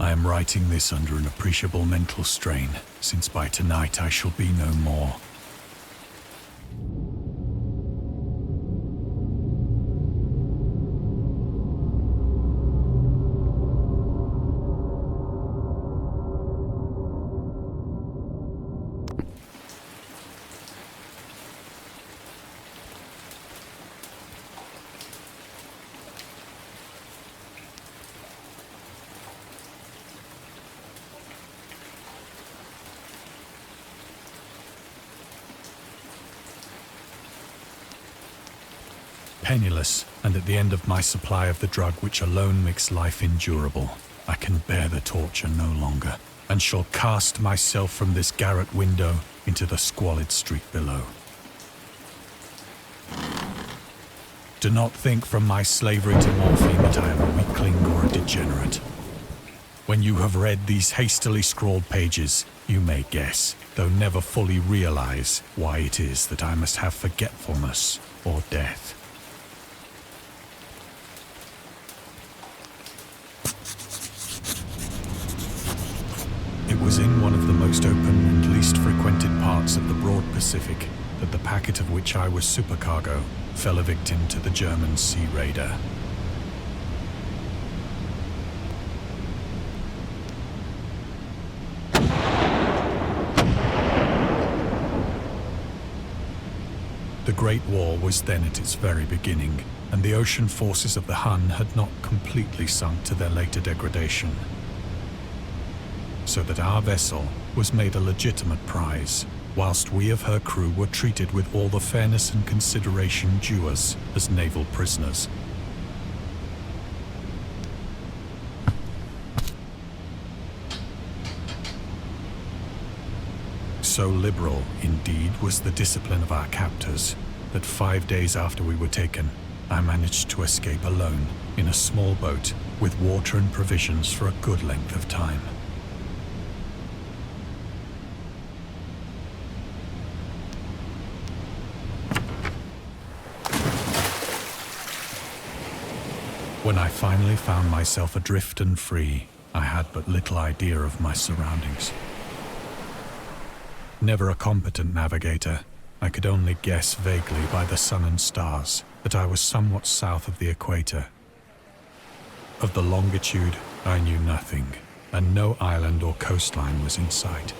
I am writing this under an appreciable mental strain, since by tonight I shall be no more. Penniless, and at the end of my supply of the drug which alone makes life endurable, I can bear the torture no longer, and shall cast myself from this garret window into the squalid street below. Do not think from my slavery to morphine that I am a weakling or a degenerate. When you have read these hastily scrawled pages, you may guess, though never fully realize, why it is that I must have forgetfulness or death. It was in one of the most open and least frequented parts of the broad Pacific that the packet of which I was supercargo fell a victim to the German sea raider. The Great War was then at its very beginning, and the ocean forces of the Hun had not completely sunk to their later degradation, so that our vessel was made a legitimate prize, whilst we of her crew were treated with all the fairness and consideration due us as naval prisoners. So liberal, indeed, was the discipline of our captors, that 5 days after we were taken, I managed to escape alone in a small boat with water and provisions for a good length of time. When I finally found myself adrift and free, I had but little idea of my surroundings. Never a competent navigator, I could only guess vaguely by the sun and stars that I was somewhat south of the equator. Of the longitude, I knew nothing, and no island or coastline was in sight.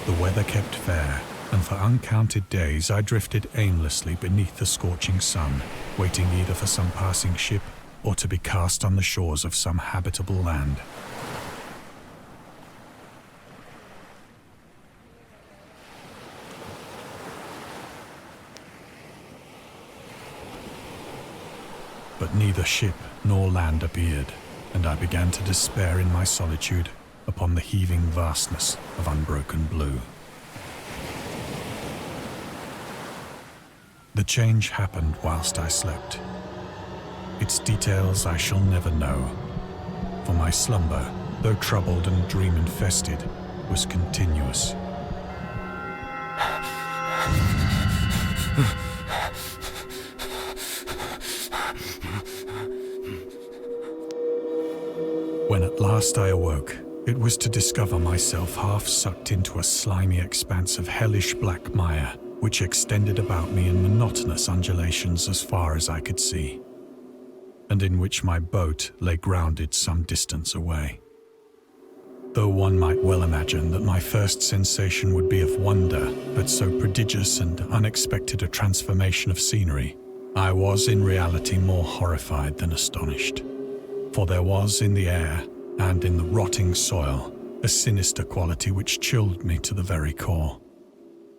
The weather kept fair, and for uncounted days I drifted aimlessly beneath the scorching sun, waiting either for some passing ship or to be cast on the shores of some habitable land. But neither ship nor land appeared, and I began to despair in my solitude upon the heaving vastness of unbroken blue. The change happened whilst I slept. Its details I shall never know, for my slumber, though troubled and dream-infested, was continuous. When at last I awoke, it was to discover myself half sucked into a slimy expanse of hellish black mire, which extended about me in monotonous undulations as far as I could see, and in which my boat lay grounded some distance away. Though one might well imagine that my first sensation would be of wonder at so prodigious and unexpected a transformation of scenery, I was in reality more horrified than astonished, for there was in the air and in the rotting soil a sinister quality which chilled me to the very core.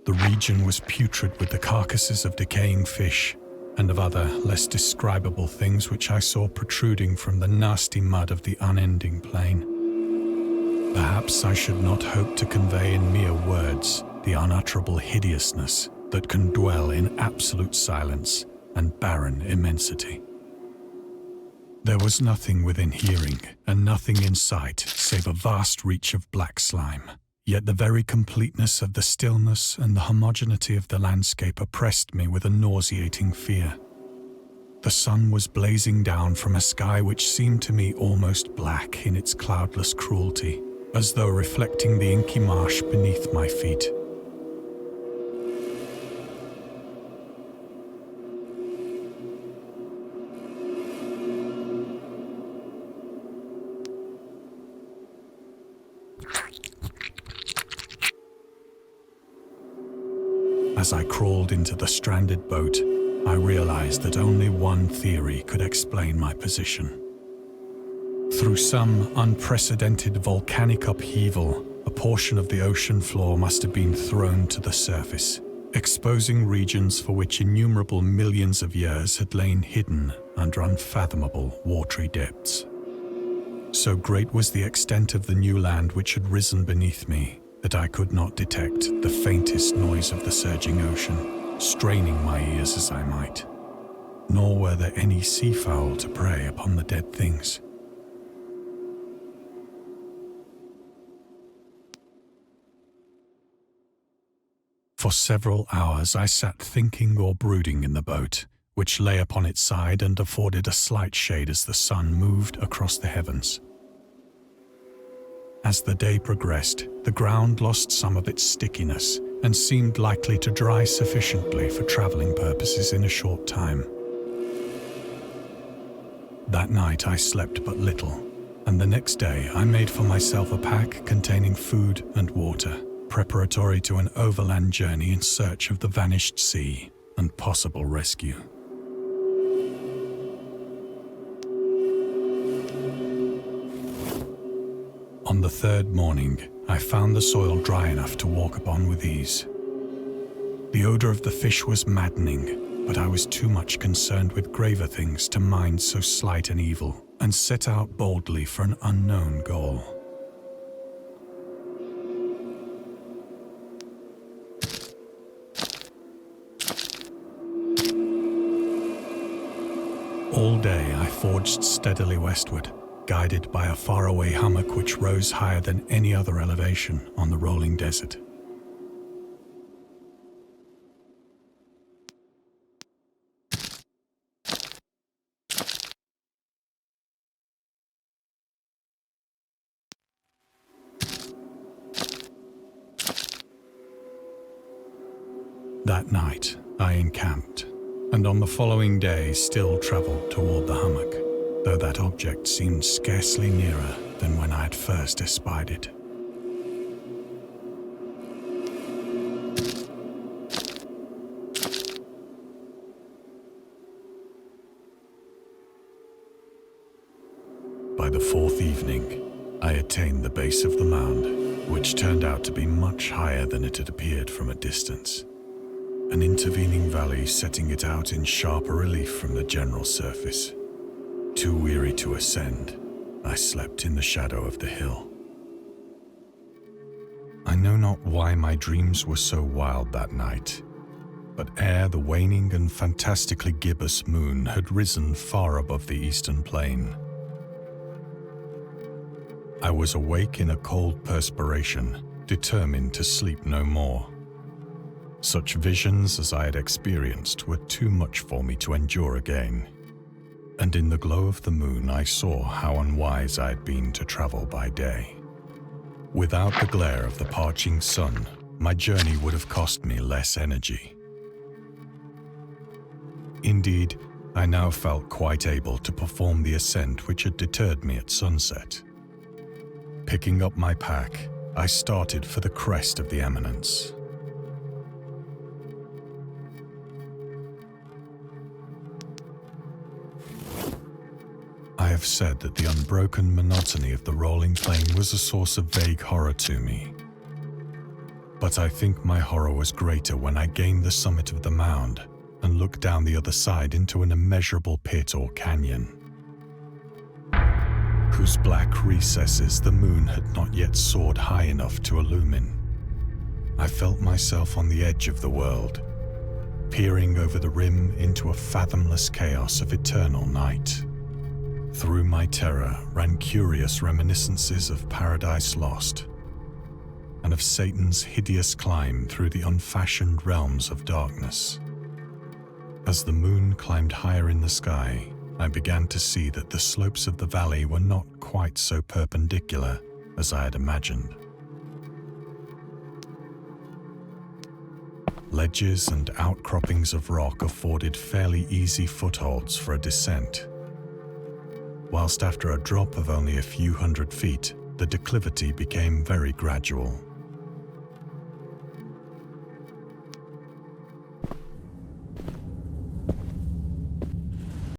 The region was putrid with the carcasses of decaying fish and of other less describable things which I saw protruding from the nasty mud of the unending plain. Perhaps I should not hope to convey in mere words the unutterable hideousness that can dwell in absolute silence and barren immensity. There was nothing within hearing and nothing in sight save a vast reach of black slime, Yet the very completeness of the stillness and the homogeneity of the landscape oppressed me with a nauseating fear. The sun was blazing down from a sky which seemed to me almost black in its cloudless cruelty, as though reflecting the inky marsh beneath my feet. As I crawled into the stranded boat, I realized that only one theory could explain my position. Through some unprecedented volcanic upheaval, a portion of the ocean floor must have been thrown to the surface, exposing regions for which innumerable millions of years had lain hidden under unfathomable watery depths. So great was the extent of the new land which had risen beneath me that I could not detect the faintest noise of the surging ocean, straining my ears as I might. Nor were there any seafowl to prey upon the dead things. For several hours I sat thinking or brooding in the boat, which lay upon its side and afforded a slight shade as the sun moved across the heavens. As the day progressed, the ground lost some of its stickiness and seemed likely to dry sufficiently for traveling purposes in a short time. That night I slept but little, and the next day I made for myself a pack containing food and water, preparatory to an overland journey in search of the vanished sea and possible rescue. On the third morning, I found the soil dry enough to walk upon with ease. The odor of the fish was maddening, but I was too much concerned with graver things to mind so slight an evil, and set out boldly for an unknown goal. All day I forged steadily westward, guided by a faraway hummock which rose higher than any other elevation on the rolling desert. That night I encamped, and on the following day still travelled toward the hummock, though that object seemed scarcely nearer than when I had first espied it. By the fourth evening, I attained the base of the mound, which turned out to be much higher than it had appeared from a distance, an intervening valley setting it out in sharper relief from the general surface. Too weary to ascend, I slept in the shadow of the hill. I know not why my dreams were so wild that night, but ere the waning and fantastically gibbous moon had risen far above the eastern plain, I was awake in a cold perspiration, determined to sleep no more. Such visions as I had experienced were too much for me to endure again. And in the glow of the moon I saw how unwise I had been to travel by day. Without the glare of the parching sun, my journey would have cost me less energy. Indeed, I now felt quite able to perform the ascent which had deterred me at sunset. Picking up my pack, I started for the crest of the eminence. I have said that the unbroken monotony of the rolling plain was a source of vague horror to me. But I think my horror was greater when I gained the summit of the mound and looked down the other side into an immeasurable pit or canyon, whose black recesses the moon had not yet soared high enough to illumine. I felt myself on the edge of the world, peering over the rim into a fathomless chaos of eternal night. Through my terror ran curious reminiscences of Paradise Lost, and of Satan's hideous climb through the unfashioned realms of darkness. As the moon climbed higher in the sky, I began to see that the slopes of the valley were not quite so perpendicular as I had imagined. Ledges and outcroppings of rock afforded fairly easy footholds for a descent, whilst after a drop of only a few hundred feet, the declivity became very gradual.